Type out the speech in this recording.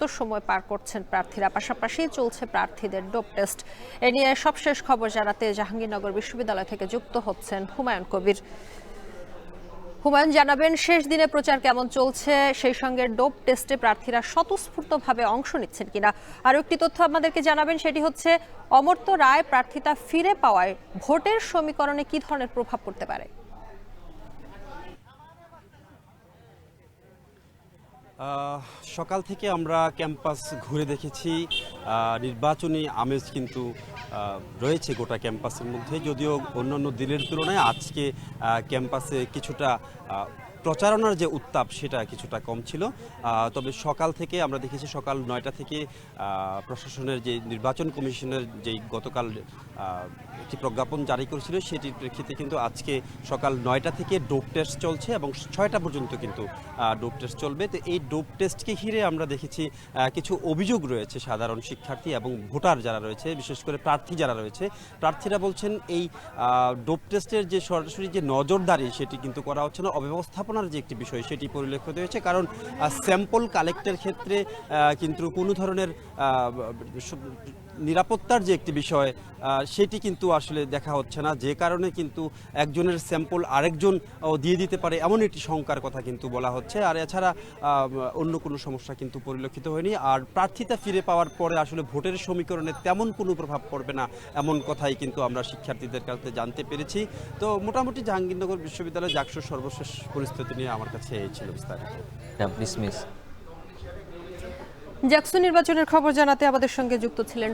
সময় পার করছেন প্রার্থীরা, পাশাপাশি চলছে প্রার্থীদের ডোপ টেস্ট। এ নিয়ে সবশেষ খবর জানাতে জাহাঙ্গীরনগর বিশ্ববিদ্যালয় থেকে যুক্ত হচ্ছেন হুমায়ুন কবির। হুমায়ুন, জানাবেন শেষ দিনে প্রচার কেমন চলছে, সেই সঙ্গে ডোপ টেস্টে প্রার্থীরা স্বতঃস্ফূর্তভাবে অংশ নিচ্ছেন কিনা। আরও একটি তথ্য আমাদেরকে জানাবেন, সেটি হচ্ছে অমর্ত্য রায় প্রার্থিতা ফিরে পাওয়ায় ভোটের সমীকরণে কি ধরনের প্রভাব পড়তে পারে। সকাল থেকে আমরা ক্যাম্পাস ঘুরে দেখেছি, নির্বাচনী আমেজ কিন্তু রয়েছে গোটা ক্যাম্পাসের মধ্যে। যদিও অন্যান্য দিনের তুলনায় আজকে ক্যাম্পাসে কিছুটা প্রচারণার যে উত্তাপ সেটা কিছুটা কম ছিল। তবে সকাল থেকে আমরা দেখেছি সকাল 9টা থেকে প্রশাসনের যে নির্বাচন কমিশনের যেই গতকাল একটি প্রজ্ঞাপন জারি করেছিল সেটির প্রেক্ষিতে কিন্তু আজকে সকাল 9টা থেকে ডোপ টেস্ট চলছে এবং 6টা পর্যন্ত কিন্তু ডোপ টেস্ট চলবে। তো এই ডোপ টেস্টকে ঘিরে আমরা দেখেছি কিছু অভিযোগ রয়েছে সাধারণ শিক্ষার্থী এবং ভোটার যারা রয়েছে, বিশেষ করে প্রার্থী যারা রয়েছে। প্রার্থীরা বলছেন এই ডোপ টেস্টের যে সরাসরি যে নজরদারি সেটি কিন্তু করা হচ্ছে না, অব্যবস্থাপনার যে একটি বিষয় সেটি পরিলক্ষিত হয়েছে। কারণ স্যাম্পল কালেক্টের ক্ষেত্রে কিন্তু কোনো ধরনের নিরাপত্তার যে একটি বিষয় সেটি কিন্তু আসলে দেখা হচ্ছে না, যে কারণে কিন্তু একজনের স্যাম্পল আরেকজন দিয়ে দিতে পারে এমন একটি শঙ্কার কথা কিন্তু বলা হচ্ছে। আর এছাড়া অন্য কোনো সমস্যা কিন্তু পরিলক্ষিত হয়নি। আর প্রার্থিতা ফিরে পাওয়ার পরে আসলে ভোটের সমীকরণে তেমন কোনো প্রভাব পড়বে না এমন কথাই কিন্তু আমরা শিক্ষার্থীদের কাছে জানতে পেরেছি। তো মোটামুটি জাহাঙ্গীরনগর বিশ্ববিদ্যালয় জাকসুর সর্বশেষ পরিস্থিতি নিয়ে আমার কাছে এই ছিল বিস্তারিত। জাকসু নির্বাচনের খবর জানাতে আমাদের সঙ্গে যুক্ত ছিলেন